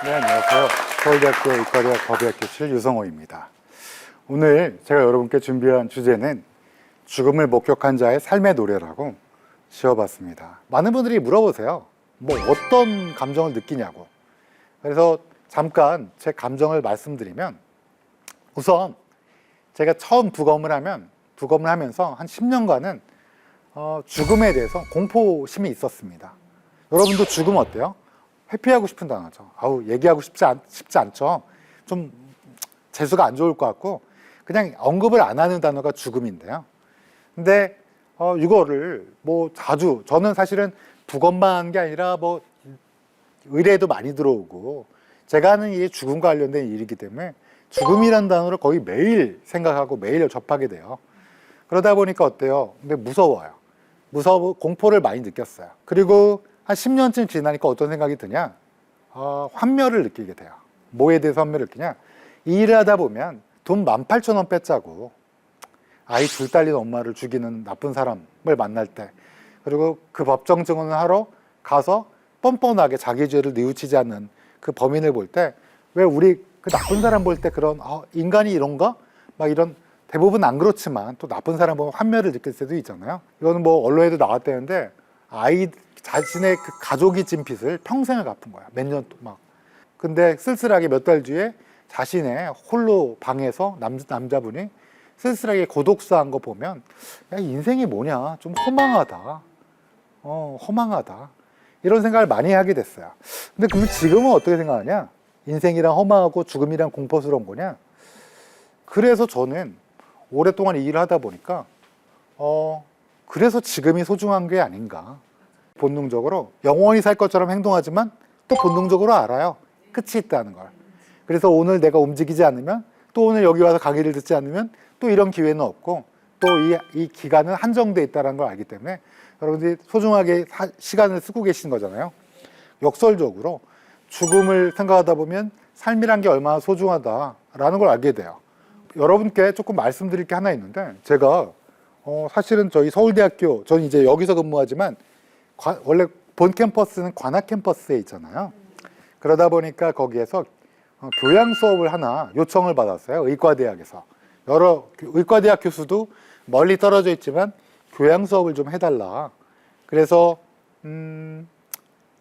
네, 안녕하세요. 서울대학교 의과대학 법의학교실 유성호입니다. 오늘 제가 여러분께 준비한 주제는 죽음을 목격한 자의 삶의 노래라고 지어봤습니다. 많은 분들이 물어보세요. 뭐 어떤 감정을 느끼냐고. 그래서 잠깐 제 감정을 말씀드리면, 우선 제가 처음 부검을 하면서 한 10년간은 죽음에 대해서 공포심이 있었습니다. 여러분도 죽음 어때요? 회피하고 싶은 단어죠. 얘기하고 싶지 않죠. 좀 재수가 안 좋을 것 같고 그냥 언급을 안 하는 단어가 죽음인데요. 근데 이거를 뭐 자주, 저는 사실은 부검만 한 게 아니라 뭐 의뢰도 많이 들어오고 제가 하는 일이 죽음과 관련된 일이기 때문에 죽음이라는 단어를 거의 매일 생각하고 매일 접하게 돼요. 그러다 보니까 어때요? 근데 무서워요. 공포를 많이 느꼈어요. 그리고 한 10년쯤 지나니까 어떤 생각이 드냐? 환멸을 느끼게 돼요. 뭐에 대해서 환멸을 느끼냐? 이 일을 하다 보면 돈 18,000원 뺐자고 아이 둘 딸린 엄마를 죽이는 나쁜 사람을 만날 때, 그리고 그 법정 증언을 하러 가서 뻔뻔하게 자기 죄를 뉘우치지 않는 그 범인을 볼 때, 왜 우리 그 나쁜 사람 볼 때 그런 인간이 이런가? 막 이런, 대부분 안 그렇지만 또 나쁜 사람 보면 환멸을 느낄 때도 있잖아요. 이거는 뭐 언론에도 나왔다는데 자신의 그 가족이 진 빚을 평생을 갚은 거야. 몇 년 막. 근데 쓸쓸하게 몇 달 뒤에 자신의 홀로 방에서 남자분이 쓸쓸하게 고독사한 거 보면, 야, 인생이 뭐냐? 좀 허망하다. 허망하다. 이런 생각을 많이 하게 됐어요. 근데 그러면 지금은 어떻게 생각하냐? 인생이란 허망하고 죽음이란 공포스러운 거냐? 그래서 저는 오랫동안 이 일을 하다 보니까 그래서 지금이 소중한 게 아닌가. 본능적으로 영원히 살 것처럼 행동하지만 또 본능적으로 알아요. 끝이 있다는 걸. 그래서 오늘 내가 움직이지 않으면, 또 오늘 여기 와서 강의를 듣지 않으면 또 이런 기회는 없고, 또 이 기간은 한정돼 있다는 걸 알기 때문에 여러분들이 소중하게 시간을 쓰고 계신 거잖아요. 역설적으로 죽음을 생각하다 보면 삶이란 게 얼마나 소중하다라는 걸 알게 돼요. 여러분께 조금 말씀드릴 게 하나 있는데, 제가 사실은 저희 서울대학교, 저는 이제 여기서 근무하지만 원래 본 캠퍼스는 관악 캠퍼스에 있잖아요. 그러다 보니까 거기에서 교양 수업을 하나 요청을 받았어요. 의과대학에서. 여러 의과대학 교수도 멀리 떨어져 있지만 교양 수업을 좀 해달라. 그래서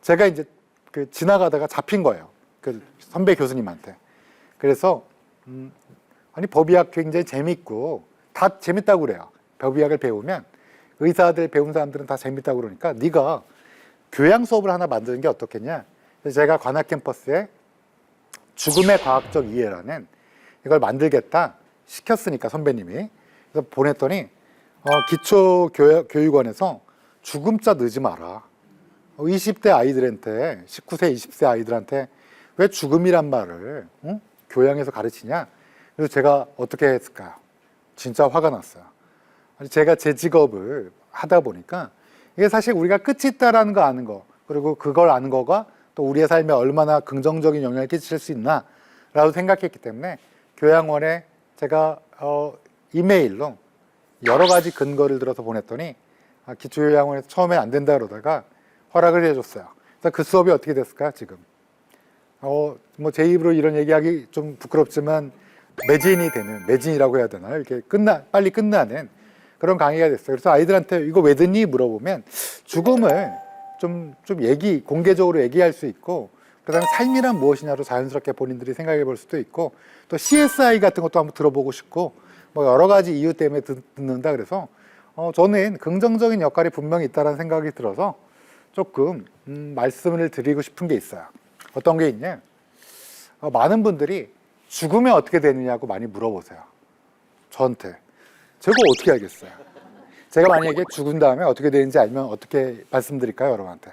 제가 이제 지나가다가 잡힌 거예요. 그 선배 교수님한테. 그래서 아니, 법의학 굉장히 재밌고 다 재밌다고 그래요. 법의학을 배우면 의사들 배운 사람들은 다 재밌다고 그러니까 네가 교양 수업을 하나 만드는 게 어떻겠냐. 그래서 제가 관악 캠퍼스에 죽음의 과학적 이해라는 이걸 만들겠다 시켰으니까 선배님이, 그래서 보냈더니 기초교육원에서 죽음자 넣지 마라. 20대 아이들한테, 19세, 20세 아이들한테 왜 죽음이란 말을 교양에서 가르치냐. 그래서 제가 어떻게 했을까요? 진짜 화가 났어요. 제가 제 직업을 하다 보니까 이게 사실 우리가 끝이 있다라는 거 아는 거, 그리고 그걸 아는 거가 또 우리의 삶에 얼마나 긍정적인 영향을 끼칠 수 있나 라고 생각했기 때문에 교양원에 제가 이메일로 여러 가지 근거를 들어서 보냈더니 기초교양원에서 처음엔 안 된다 그러다가 허락을 해줬어요. 그래서 그 수업이 어떻게 됐을까요? 지금 뭐 제 입으로 이런 얘기하기 좀 부끄럽지만 매진이라고 해야 되나요? 이렇게 빨리 끝나는 그런 강의가 됐어요. 그래서 아이들한테 이거 왜 듣니? 물어보면 죽음을 좀 공개적으로 얘기할 수 있고, 그다음에 삶이란 무엇이냐로 자연스럽게 본인들이 생각해 볼 수도 있고, 또 CSI 같은 것도 한번 들어보고 싶고, 뭐 여러 가지 이유 때문에 듣는다. 그래서 저는 긍정적인 역할이 분명히 있다는 생각이 들어서 조금 말씀을 드리고 싶은 게 있어요. 어떤 게 있냐? 많은 분들이 죽으면 어떻게 되느냐고 많이 물어보세요. 저한테. 제가 어떻게 알겠어요? 제가 만약에 죽은 다음에 어떻게 되는지 알면 어떻게 말씀드릴까요, 여러분한테?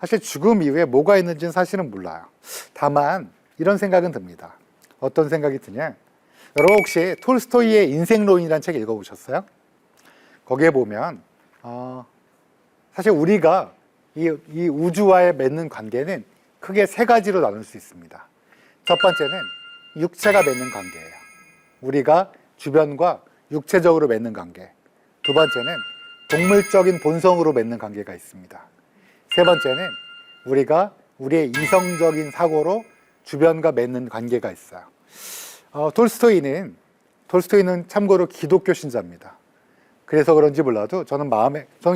사실 죽음 이후에 뭐가 있는지는 사실은 몰라요. 다만 이런 생각은 듭니다. 어떤 생각이 드냐? 여러분 혹시 톨스토이의 인생론이라는 책 읽어보셨어요? 거기에 보면 사실 우리가 이 우주와의 맺는 관계는 크게 세 가지로 나눌 수 있습니다. 첫 번째는 육체가 맺는 관계예요. 우리가 주변과 육체적으로 맺는 관계. 두 번째는 동물적인 본성으로 맺는 관계가 있습니다. 세 번째는 우리가 우리의 이성적인 사고로 주변과 맺는 관계가 있어요. 톨스토이는 참고로 기독교 신자입니다. 그래서 그런지 몰라도 저는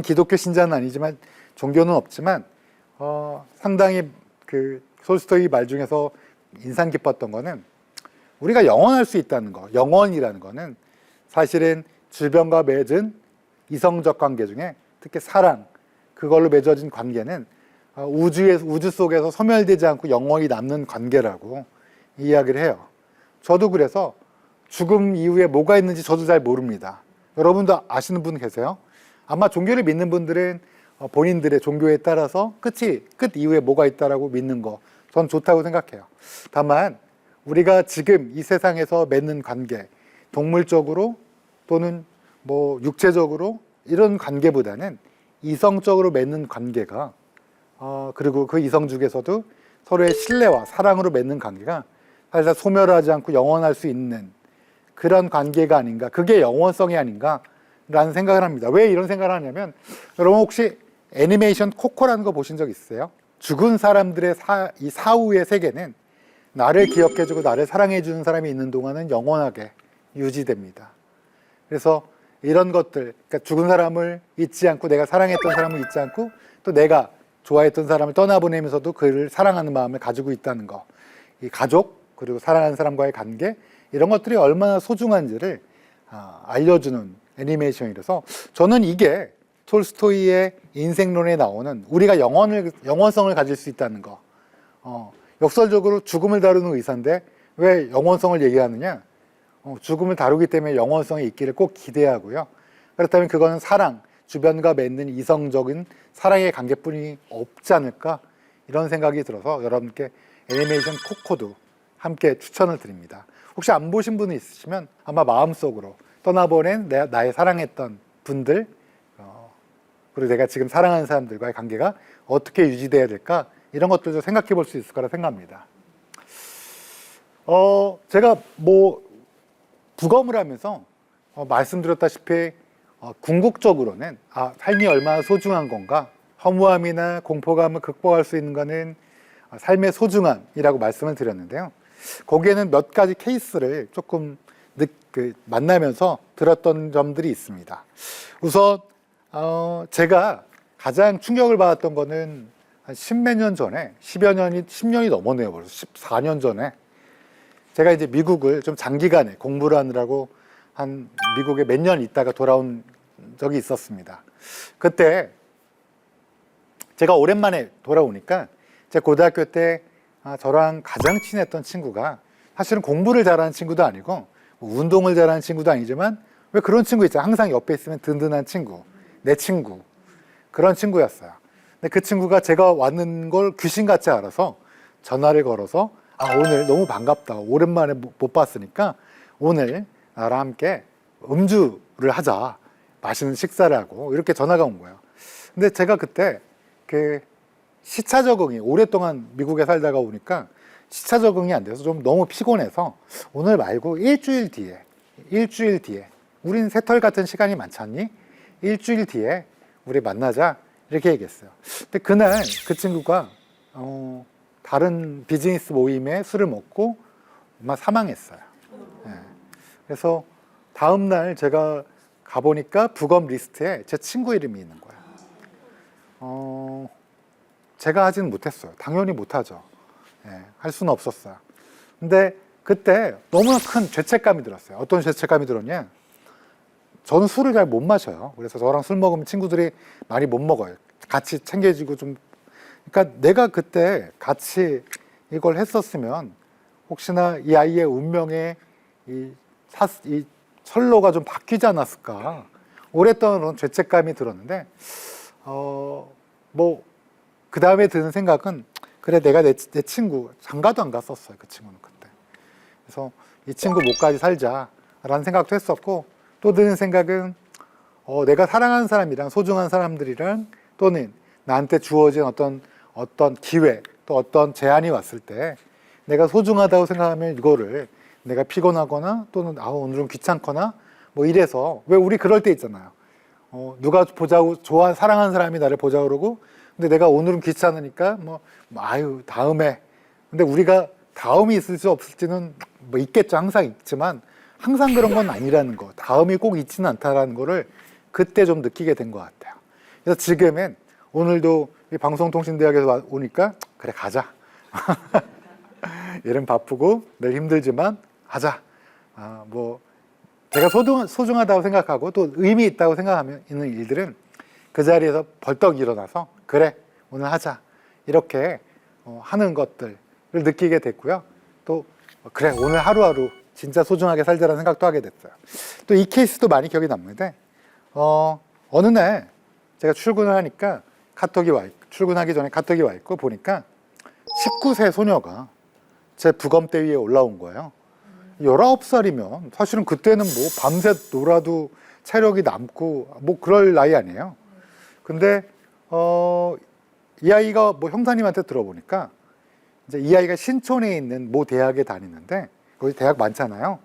기독교 신자는 아니지만 종교는 없지만 상당히 그 톨스토이 말 중에서 인상 깊었던 거는 우리가 영원할 수 있다는 거, 영원이라는 거는 사실은 주변과 맺은 이성적 관계 중에 특히 사랑, 그걸로 맺어진 관계는 우주 속에서 소멸되지 않고 영원히 남는 관계라고 이야기를 해요. 저도 그래서 죽음 이후에 뭐가 있는지 저도 잘 모릅니다. 여러분도 아시는 분 계세요? 아마 종교를 믿는 분들은 본인들의 종교에 따라서 끝 이후에 뭐가 있다라고 믿는 거, 전 좋다고 생각해요. 다만 우리가 지금 이 세상에서 맺는 관계, 동물적으로 또는 뭐 육체적으로 이런 관계보다는 이성적으로 맺는 관계가 그리고 그 이성 중에서도 서로의 신뢰와 사랑으로 맺는 관계가 사실 소멸하지 않고 영원할 수 있는 그런 관계가 아닌가, 그게 영원성이 아닌가라는 생각을 합니다. 왜 이런 생각을 하냐면 여러분 혹시 애니메이션 코코라는 거 보신 적 있어요? 죽은 사람들의 이 사후의 세계는 나를 기억해주고 나를 사랑해주는 사람이 있는 동안은 영원하게 유지됩니다. 그래서 이런 것들, 그러니까 죽은 사람을 잊지 않고 내가 사랑했던 사람을 잊지 않고 또 내가 좋아했던 사람을 떠나보내면서도 그를 사랑하는 마음을 가지고 있다는 거, 이 가족 그리고 사랑하는 사람과의 관계, 이런 것들이 얼마나 소중한지를 알려주는 애니메이션이라서 저는 이게 톨스토이의 인생론에 나오는 우리가 영원성을 가질 수 있다는 거, 역설적으로 죽음을 다루는 의사인데 왜 영원성을 얘기하느냐? 죽음을 다루기 때문에 영원성이 있기를 꼭 기대하고요. 그렇다면 그거는 사랑, 주변과 맺는 이성적인 사랑의 관계뿐이 없지 않을까, 이런 생각이 들어서 여러분께 애니메이션 코코도 함께 추천을 드립니다. 혹시 안 보신 분이 있으시면 아마 마음속으로 떠나보낸 나의 사랑했던 분들, 그리고 내가 지금 사랑하는 사람들과의 관계가 어떻게 유지돼야 될까, 이런 것들도 생각해 볼 수 있을 거라 생각합니다. 제가 부검을 하면서 말씀드렸다시피 궁극적으로는 삶이 얼마나 소중한 건가, 허무함이나 공포감을 극복할 수 있는 것은 삶의 소중함이라고 말씀을 드렸는데요. 거기에는 몇 가지 케이스를 조금 만나면서 들었던 점들이 있습니다. 우선 제가 가장 충격을 받았던 거는 한 10몇 년 전에, 10년이 넘었네요. 벌써 14년 전에 제가 이제 미국을 좀 장기간에 공부를 하느라고 한 미국에 몇 년 있다가 돌아온 적이 있었습니다. 그때 제가 오랜만에 돌아오니까 제 고등학교 때 저랑 가장 친했던 친구가, 사실은 공부를 잘하는 친구도 아니고 운동을 잘하는 친구도 아니지만 왜 그런 친구 있잖아요. 항상 옆에 있으면 든든한 친구, 내 친구, 그런 친구였어요. 근데 그 친구가 제가 왔는 걸 귀신같이 알아서 전화를 걸어서 오늘 너무 반갑다, 오랜만에 못 봤으니까 오늘 나랑 함께 음주를 하자, 맛있는 식사를 하고, 이렇게 전화가 온 거예요. 근데 제가 그때 그 시차 적응이, 오랫동안 미국에 살다가 오니까 시차 적응이 안 돼서 좀 너무 피곤해서 오늘 말고 일주일 뒤에 우린 새털 같은 시간이 많지 않니? 일주일 뒤에 우리 만나자, 이렇게 얘기했어요. 근데 그날 그 친구가 다른 비즈니스 모임에 술을 먹고 아마 사망했어요. 그래서 다음날 제가 가보니까 부검 리스트에 제 친구 이름이 있는 거예요. 제가 하지는 못했어요. 당연히 못하죠. 할 수는 없었어요. 근데 그때 너무나 큰 죄책감이 들었어요. 어떤 죄책감이 들었냐? 저는 술을 잘 못 마셔요. 그래서 저랑 술 먹으면 친구들이 많이 못 먹어요. 같이 챙겨주고 좀. 그러니까 내가 그때 같이 이걸 했었으면 혹시나 이 아이의 운명에 이 철로가 좀 바뀌지 않았을까, 오랫동안 그런 죄책감이 들었는데 그 다음에 드는 생각은, 그래 내가 내 친구 장가도 안 갔었어요. 그 친구는 그때. 그래서 이 친구 목까지 살자라는 생각도 했었고, 또 드는 생각은 내가 사랑하는 사람이랑 소중한 사람들이랑 또는 나한테 주어진 어떤 기회, 또 어떤 제안이 왔을 때 내가 소중하다고 생각하면 이거를 내가 피곤하거나 또는 오늘 좀 귀찮거나 이래서, 왜 우리 그럴 때 있잖아요. 누가 보자고 사랑하는 사람이 나를 보자고 그러고, 근데 내가 오늘은 귀찮으니까 다음에. 근데 우리가 다음이 있을지 없을지는 뭐 있겠죠. 항상 있지만 항상 그런 건 아니라는 거. 다음이 꼭 있지는 않다라는 거를 그때 좀 느끼게 된 것 같아요. 그래서 지금은 오늘도 이 방송통신대학에서 오니까 그래 가자. 얘는 바쁘고 늘 힘들지만 하자. 뭐 제가 소중하다고 생각하고 또 의미 있다고 생각하면 있는 일들은 그 자리에서 벌떡 일어나서 그래 오늘 하자 이렇게 하는 것들을 느끼게 됐고요. 또 그래 오늘 하루하루 진짜 소중하게 살자라는 생각도 하게 됐어요. 또 이 케이스도 많이 기억이 납니다. 어느 날 제가 출근을 하니까 출근하기 전에 카톡이 와 있고 보니까 19세 소녀가 제 부검대 위에 올라온 거예요. 19살이면 사실은 그때는 뭐 밤새 놀아도 체력이 남고 뭐 그럴 나이 아니에요. 근데 이 아이가 뭐 형사님한테 들어보니까 이제 이 아이가 신촌에 있는 모 대학에 다니는데 거기 대학 많잖아요.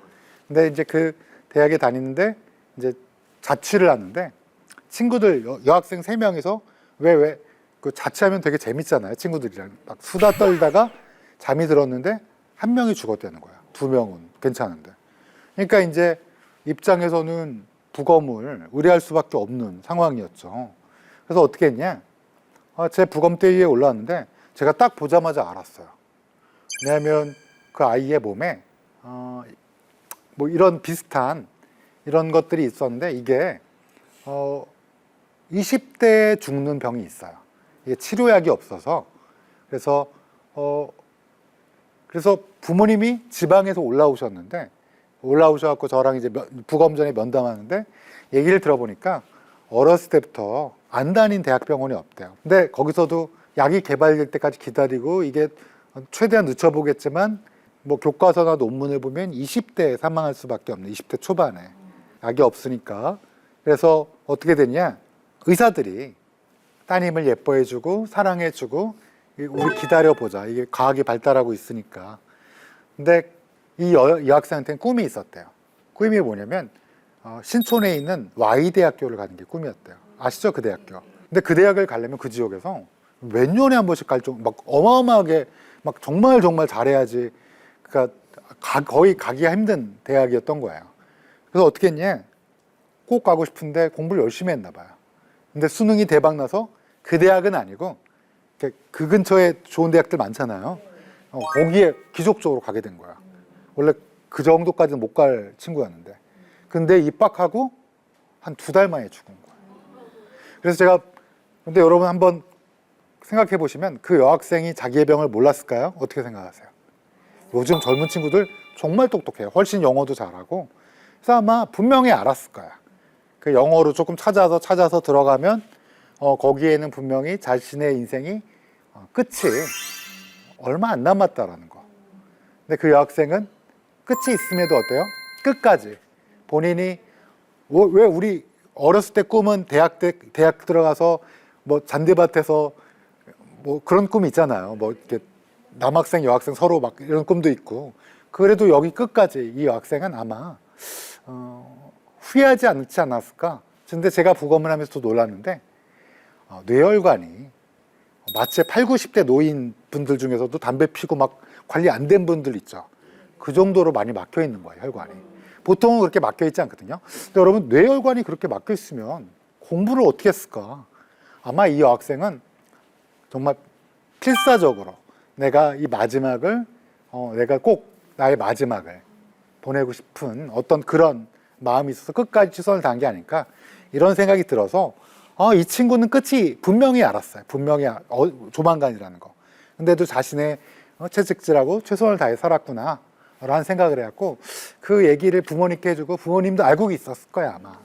근데 이제 그 대학에 다니는데 이제 자취를 하는데 친구들 여학생 3명이서 그 자취하면 되게 재밌잖아요. 친구들이랑 막 수다 떨다가 잠이 들었는데 한 명이 죽었다는 거야. 2명은 괜찮은데. 그러니까 이제 입장에서는 부검을 의뢰할 수밖에 없는 상황이었죠. 그래서 어떻게 했냐? 제 부검대 위에 올라왔는데 제가 딱 보자마자 알았어요. 왜냐하면 그 아이의 몸에 뭐 이런 비슷한 이런 것들이 있었는데 이게 20대에 죽는 병이 있어요. 이게 치료약이 없어서 그래서 부모님이 지방에서 올라오셔갖고 저랑 이제 부검 전에 면담하는데 얘기를 들어보니까 어렸을 때부터 안 다닌 대학병원이 없대요. 근데 거기서도 약이 개발될 때까지 기다리고 이게 최대한 늦춰보겠지만 뭐 교과서나 논문을 보면 20대에 사망할 수밖에 없는 20대 초반에 약이 없으니까 그래서 어떻게 됐냐 의사들이 따님을 예뻐해주고 사랑해주고 우리 기다려보자 이게 과학이 발달하고 있으니까 근데 이 여학생한테는 꿈이 있었대요. 꿈이 뭐냐면 신촌에 있는 Y대학교를 가는 게 꿈이었대요. 아시죠 그 대학교. 근데 그 대학을 가려면 그 지역에서 몇 년에 한 번씩 갈 정도 막 어마어마하게 막 정말 잘해야지 그러니까 거의 가기가 힘든 대학이었던 거예요. 그래서 어떻게 했냐 꼭 가고 싶은데 공부를 열심히 했나 봐요. 근데 수능이 대박 나서 그 대학은 아니고 그 근처에 좋은 대학들 많잖아요. 거기에 기적적으로 가게 된 거야. 원래 그 정도까지는 못 갈 친구였는데 근데 입학하고 한 2달 만에 죽은 거예요. 그래서 근데 여러분 한번 생각해 보시면 그 여학생이 자기의 병을 몰랐을까요? 어떻게 생각하세요? 요즘 젊은 친구들 정말 똑똑해요. 훨씬 영어도 잘하고 그래서 아마 분명히 알았을 거야. 그 영어로 조금 찾아서 들어가면 거기에는 분명히 자신의 인생이 끝이 얼마 안 남았다라는 거. 근데 그 여학생은 끝이 있음에도 어때요? 끝까지 본인이 왜 우리 어렸을 때 꿈은 대학 들어가서 뭐 잔디밭에서 뭐 그런 꿈이 있잖아요. 뭐 이렇게 남학생 여학생 서로 막 이런 꿈도 있고 그래도 여기 끝까지 이 여학생은 아마 후회하지 않지 않았을까? 근데 제가 부검을 하면서 또 놀랐는데 뇌혈관이 마치 8, 90대 노인분들 중에서도 담배 피고 막 관리 안 된 분들 있죠. 그 정도로 많이 막혀 있는 거예요, 혈관이. 보통은 그렇게 막혀 있지 않거든요. 근데 여러분, 뇌혈관이 그렇게 막혀 있으면 공부를 어떻게 했을까? 아마 이 여학생은 정말 필사적으로 내가 이 마지막을, 내가 꼭 나의 마지막을 보내고 싶은 어떤 그런 마음이 있어서 끝까지 최선을 다한 게 아닐까? 이런 생각이 들어서 이 친구는 끝이 분명히 알았어요. 분명히 조만간이라는 거. 근데도 자신의 채찍질하고 최선을 다해 살았구나 라는 생각을 해갖고 그 얘기를 부모님께 해주고 부모님도 알고 있었을 거야 아마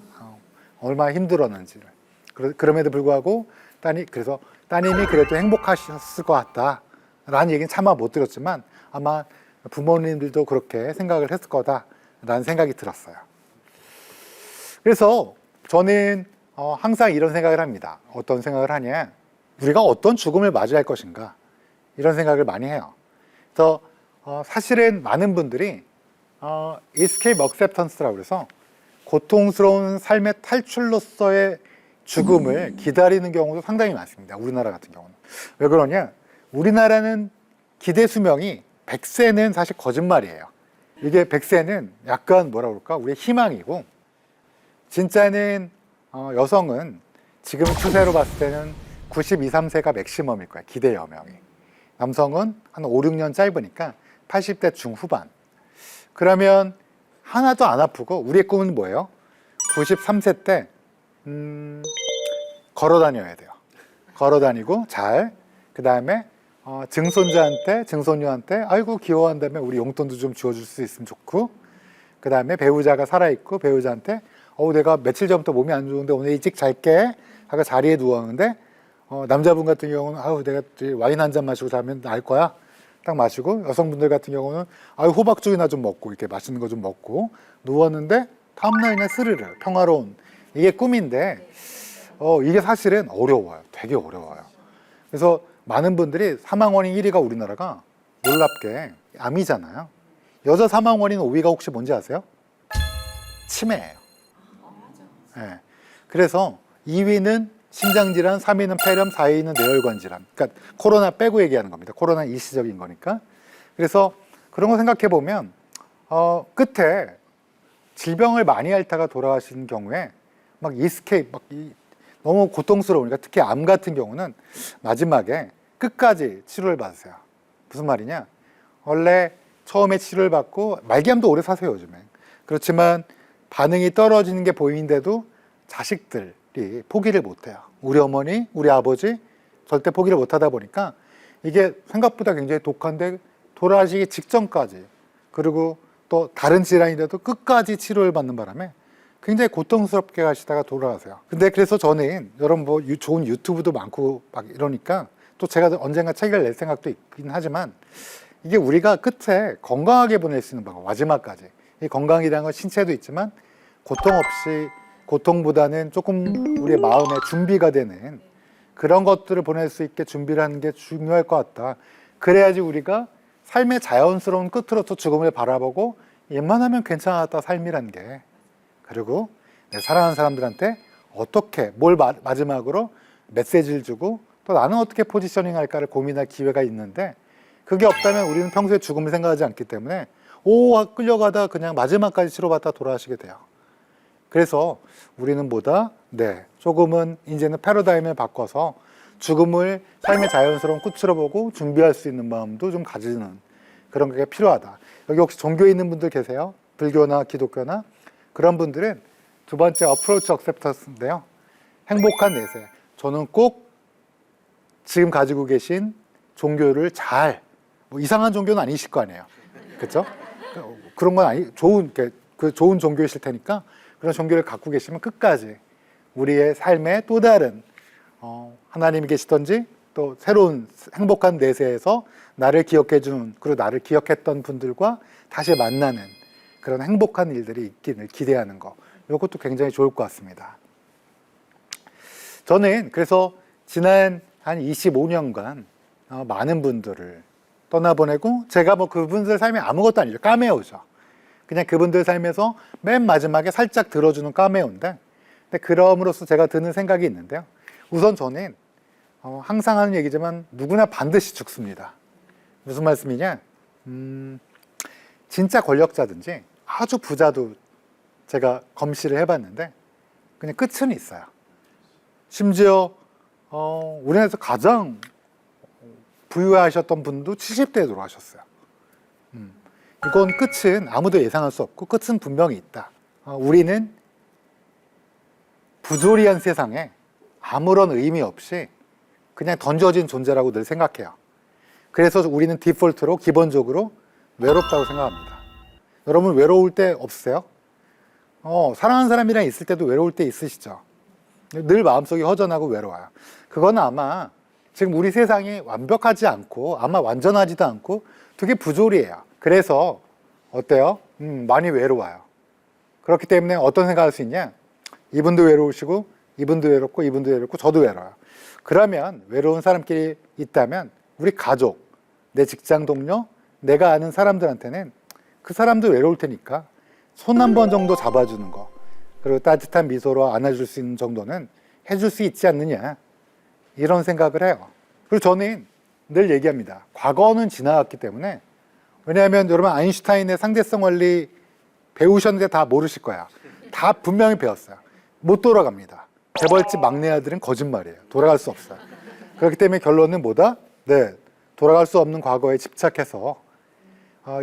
얼마나 힘들었는지를. 그럼에도 불구하고 그래서 따님이 그래도 행복하셨을 것 같다 라는 얘기는 차마 못 들었지만 아마 부모님들도 그렇게 생각을 했을 거다라는 생각이 들었어요. 그래서 저는 항상 이런 생각을 합니다. 어떤 생각을 하냐, 우리가 어떤 죽음을 맞이할 것인가 이런 생각을 많이 해요. 그래서 사실은 많은 분들이 escape acceptance라고 해서 고통스러운 삶의 탈출로서의 죽음을 기다리는 경우도 상당히 많습니다. 우리나라 같은 경우는. 왜 그러냐, 우리나라는 기대 수명이 100세는 사실 거짓말이에요. 이게 100세는 약간 뭐라 그럴까? 우리의 희망이고, 진짜는 여성은 지금 추세로 봤을 때는 92, 3세가 맥시멈일 거야. 기대 여명이. 남성은 한 5, 6년 짧으니까 80대 중후반. 그러면 하나도 안 아프고 우리의 꿈은 뭐예요? 93세 때 걸어 다녀야 돼요. 걸어 다니고 잘. 그다음에 증손자한테, 증손녀한테 아이고 귀여워한다며 우리 용돈도 좀 주어줄 수 있으면 좋고, 그다음에 배우자가 살아있고 배우자한테 내가 며칠 전부터 몸이 안 좋은데 오늘 일찍 잘게 하고 자리에 누웠는데 남자분 같은 경우는 내가 와인 한 잔 마시고 자면 나을 거야 딱 마시고, 여성분들 같은 경우는 호박죽이나 좀 먹고 이렇게 맛있는 거 좀 먹고 누웠는데 다음날 그냥 스르르 평화로운, 이게 꿈인데 이게 사실은 어려워요. 되게 어려워요. 그래서 많은 분들이 사망 원인 1위가 우리나라가 놀랍게 암이잖아요. 여자 사망 원인 5위가 혹시 뭔지 아세요? 치매예요. 네. 그래서 2위는 심장질환, 3위는 폐렴, 4위는 뇌혈관 질환. 그러니까 코로나 빼고 얘기하는 겁니다. 코로나는 일시적인 거니까. 그래서 그런 거 생각해 보면 끝에 질병을 많이 앓다가 돌아가시는 경우에 막 너무 고통스러우니까, 특히 암 같은 경우는 마지막에 끝까지 치료를 받으세요. 무슨 말이냐? 원래 처음에 치료를 받고 말기암도 오래 사세요, 요즘에. 그렇지만 반응이 떨어지는 게 보이는데도 자식들이 포기를 못해요. 우리 어머니, 우리 아버지 절대 포기를 못하다 보니까 이게 생각보다 굉장히 독한데 돌아가시기 직전까지, 그리고 또 다른 질환인데도 끝까지 치료를 받는 바람에 굉장히 고통스럽게 가시다가 돌아가세요. 근데 그래서 저는 여러분 좋은 유튜브도 많고 막 이러니까 또 제가 언젠가 책을 낼 생각도 있긴 하지만, 이게 우리가 끝에 건강하게 보낼 수 있는 방법, 마지막까지. 이 건강이라는 건 신체도 있지만 고통 없이, 고통보다는 조금 우리의 마음에 준비가 되는 그런 것들을 보낼 수 있게 준비를 하는 게 중요할 것 같다. 그래야지 우리가 삶의 자연스러운 끝으로 또 죽음을 바라보고 웬만하면 괜찮았다, 삶이란 게. 그리고 내 사랑하는 사람들한테 어떻게, 마지막으로 메시지를 주고 또 나는 어떻게 포지셔닝 할까를 고민할 기회가 있는데, 그게 없다면 우리는 평소에 죽음을 생각하지 않기 때문에 끌려가다 그냥 마지막까지 치료받다 돌아가시게 돼요. 그래서 우리는 조금은 이제는 패러다임을 바꿔서 죽음을 삶의 자연스러운 끝으로 보고 준비할 수 있는 마음도 좀 가지는 그런 게 필요하다. 여기 혹시 종교에 있는 분들 계세요? 불교나 기독교나? 그런 분들은 두 번째 어프로치 억셉턴스인데요. 행복한 내세. 저는 꼭 지금 가지고 계신 종교를 이상한 종교는 아니실 거 아니에요. 그렇죠? 그런 건 좋은 종교이실 테니까 그런 종교를 갖고 계시면 끝까지 우리의 삶에 또 다른 하나님이 계시던지 또 새로운 행복한 내세에서 나를 기억해 주는, 그리고 나를 기억했던 분들과 다시 만나는 그런 행복한 일들이 있기를 기대하는 거, 이것도 굉장히 좋을 것 같습니다. 저는 그래서 지난 한 25년간 많은 분들을 떠나보내고, 제가 그분들 삶에 아무것도 아니죠. 카메오죠. 그냥 그분들 삶에서 맨 마지막에 살짝 들어주는 카메오인데, 근데 그럼으로써 제가 드는 생각이 있는데요. 우선 저는 항상 하는 얘기지만 누구나 반드시 죽습니다. 무슨 말씀이냐? 진짜 권력자든지 아주 부자도 제가 검시를 해봤는데 그냥 끝은 있어요. 심지어 우리나라에서 가장 부유하셨던 분도 70대에 돌아가셨어요. 이건 끝은 아무도 예상할 수 없고 끝은 분명히 있다. 우리는 부조리한 세상에 아무런 의미 없이 그냥 던져진 존재라고 늘 생각해요. 그래서 우리는 디폴트로 기본적으로 외롭다고 생각합니다. 여러분 외로울 때 없으세요? 사랑하는 사람이랑 있을 때도 외로울 때 있으시죠? 늘 마음속이 허전하고 외로워요. 그건 아마 지금 우리 세상이 완벽하지 않고 아마 완전하지도 않고 되게 부조리해요. 그래서 어때요? 많이 외로워요. 그렇기 때문에 어떤 생각할 수 있냐? 이분도 외로우시고 이분도 외롭고 이분도 외롭고 저도 외로워요. 그러면 외로운 사람끼리 있다면 우리 가족, 내 직장 동료, 내가 아는 사람들한테는 그 사람도 외로울 테니까 손 한 번 정도 잡아주는 거, 그리고 따뜻한 미소로 안아줄 수 있는 정도는 해줄 수 있지 않느냐, 이런 생각을 해요. 그리고 저는 늘 얘기합니다. 과거는 지나갔기 때문에 왜냐하면 여러분 아인슈타인의 상대성 원리 배우셨는데 다 모르실 거야. 다 분명히 배웠어요. 못 돌아갑니다. 재벌집 막내 아들은 거짓말이에요. 돌아갈 수 없어요. 그렇기 때문에 결론은 뭐다? 네, 돌아갈 수 없는 과거에 집착해서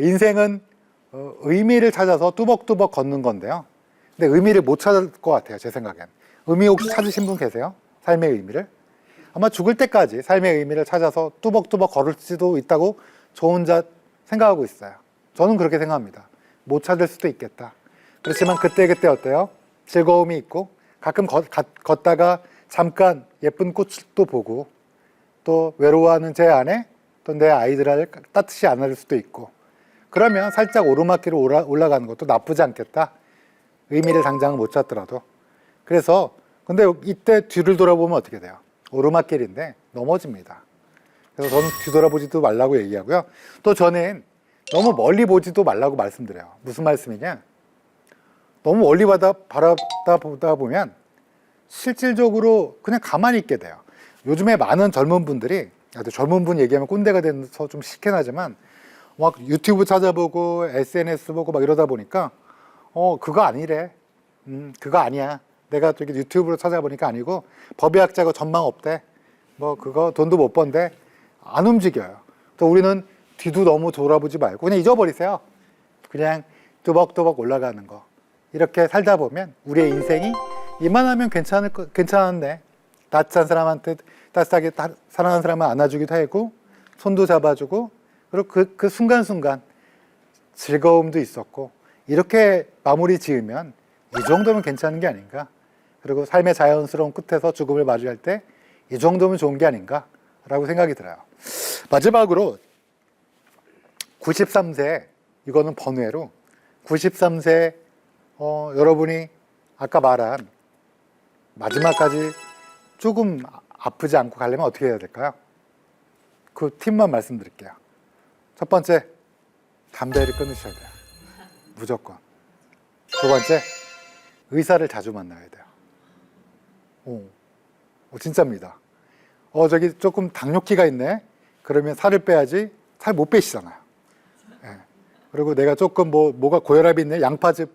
인생은 의미를 찾아서 뚜벅뚜벅 걷는 건데요. 근데 의미를 못 찾을 것 같아요. 제 생각엔. 의미 혹시 찾으신 분 계세요? 삶의 의미를? 아마 죽을 때까지 삶의 의미를 찾아서 뚜벅뚜벅 걸을 수도 있다고 저 혼자 생각하고 있어요. 저는 그렇게 생각합니다. 못 찾을 수도 있겠다. 그렇지만 그때그때 어때요? 즐거움이 있고 가끔 걷다가 잠깐 예쁜 꽃도 보고 또 외로워하는 제 아내 또 내 아이들을 따뜻이 안아줄 수도 있고 그러면 살짝 오르막길을 올라가는 것도 나쁘지 않겠다. 의미를 당장은 못 찾더라도. 그래서 근데 이때 뒤를 돌아보면 어떻게 돼요? 오르막길인데 넘어집니다. 그래서 저는 뒤돌아보지도 말라고 얘기하고요. 또 저는 너무 멀리 보지도 말라고 말씀드려요. 무슨 말씀이냐? 너무 멀리 바라보다 보면 실질적으로 그냥 가만히 있게 돼요. 요즘에 많은 젊은 분들이 젊은 분 얘기하면 꼰대가 돼서 좀 싫긴 하지만 막 유튜브 찾아보고 SNS 보고 막 이러다 보니까 그거 아니래. 그거 아니야. 내가 저기 유튜브로 찾아보니까 아니고 법의학자가 전망 없대. 뭐 그거 돈도 못 번대. 안 움직여요. 또 우리는 뒤도 너무 돌아보지 말고 그냥 잊어버리세요. 그냥 또박또박 올라가는 거. 이렇게 살다 보면 우리의 인생이 이만하면 괜찮은데 따뜻한 사람한테 따뜻하게 사랑하는 사람을 안아주기도 하고 손도 잡아주고 그리고 그 순간순간 즐거움도 있었고 이렇게 마무리 지으면 이 정도면 괜찮은 게 아닌가. 그리고 삶의 자연스러운 끝에서 죽음을 마주할 때 이 정도면 좋은 게 아닌가라고 생각이 들어요. 마지막으로 93세 이거는 번외로 93세 여러분이 아까 말한 마지막까지 조금 아프지 않고 가려면 어떻게 해야 될까요? 그 팁만 말씀드릴게요. 첫 번째, 담배를 끊으셔야 돼요. 무조건. 두 번째, 의사를 자주 만나야 돼요. 진짜입니다. 저기 조금 당뇨기가 있네. 그러면 살을 빼야지. 살 못 빼시잖아요. 네. 그리고 내가 조금 뭐가 고혈압이 있네. 양파즙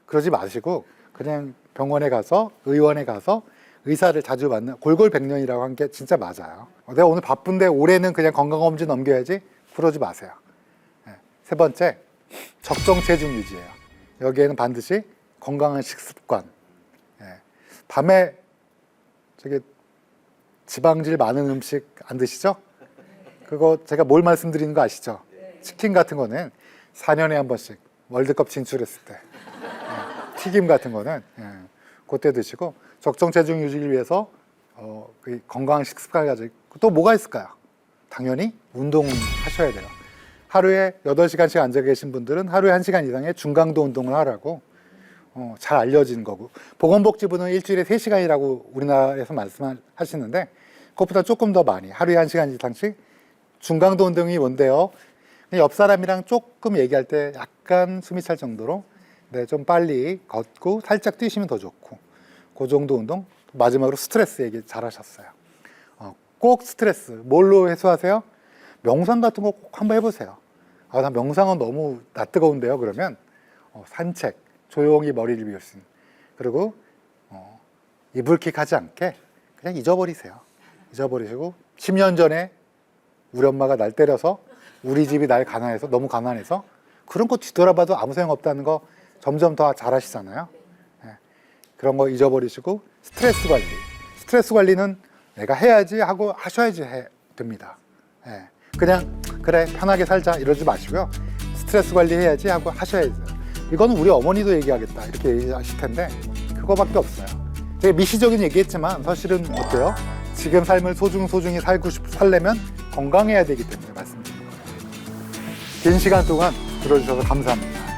그러지 마시고 그냥 병원에 가서 의원에 가서 의사를 자주 만나. 골골백년이라고 한 게 진짜 맞아요. 내가 오늘 바쁜데 올해는 그냥 건강검진 넘겨야지. 그러지 마세요. 네. 세 번째, 적정 체중 유지예요. 여기에는 반드시 건강한 식습관. 네. 밤에 저기 지방질 많은 음식 안 드시죠? 그거 제가 뭘 말씀드리는 거 아시죠? 치킨 같은 거는 4년에 한 번씩 월드컵 진출했을 때 튀김 같은 거는 그때 드시고 적정 체중 유지를 위해서 그 건강한 식습관을 가지고 또 뭐가 있을까요? 당연히 운동은 하셔야 돼요. 하루에 8시간씩 앉아 계신 분들은 하루에 1시간 이상의 중강도 운동을 하라고 잘 알려진 거고 보건복지부는 일주일에 3시간이라고 우리나라에서 말씀하시는데 그것보다 조금 더 많이 하루에 1시간 이상씩 중강도 운동이 뭔데요? 옆 사람이랑 조금 얘기할 때 약간 숨이 찰 정도로 좀 빨리 걷고 살짝 뛰시면 더 좋고 그 정도 운동. 마지막으로 스트레스 얘기 잘 하셨어요. 꼭 스트레스 뭘로 해소하세요? 명상 같은 거 꼭 한번 해보세요. 나 명상은 너무 낯뜨거운데요. 그러면 산책, 조용히 머리를 비울 수 있는 그리고 이불킥 하지 않게 그냥 잊어버리세요. 잊어버리시고 10년 전에 우리 엄마가 날 때려서 우리 집이 날 가난해서 너무 가난해서 그런 거 뒤돌아봐도 아무 소용없다는 거 점점 더 잘하시잖아요. 그런 거 잊어버리시고 스트레스 관리는 내가 해야지 하고 하셔야지 됩니다. 그냥 그래 편하게 살자 이러지 마시고요. 스트레스 관리해야지 하고 하셔야 돼요. 이거는 우리 어머니도 얘기하겠다 이렇게 얘기하실 텐데 그거밖에 없어요. 되게 미시적인 얘기했지만 사실은 어때요? 지금 삶을 소중히 살려면 건강해야 되기 때문에 말씀드립니다. 긴 시간 동안 들어주셔서 감사합니다.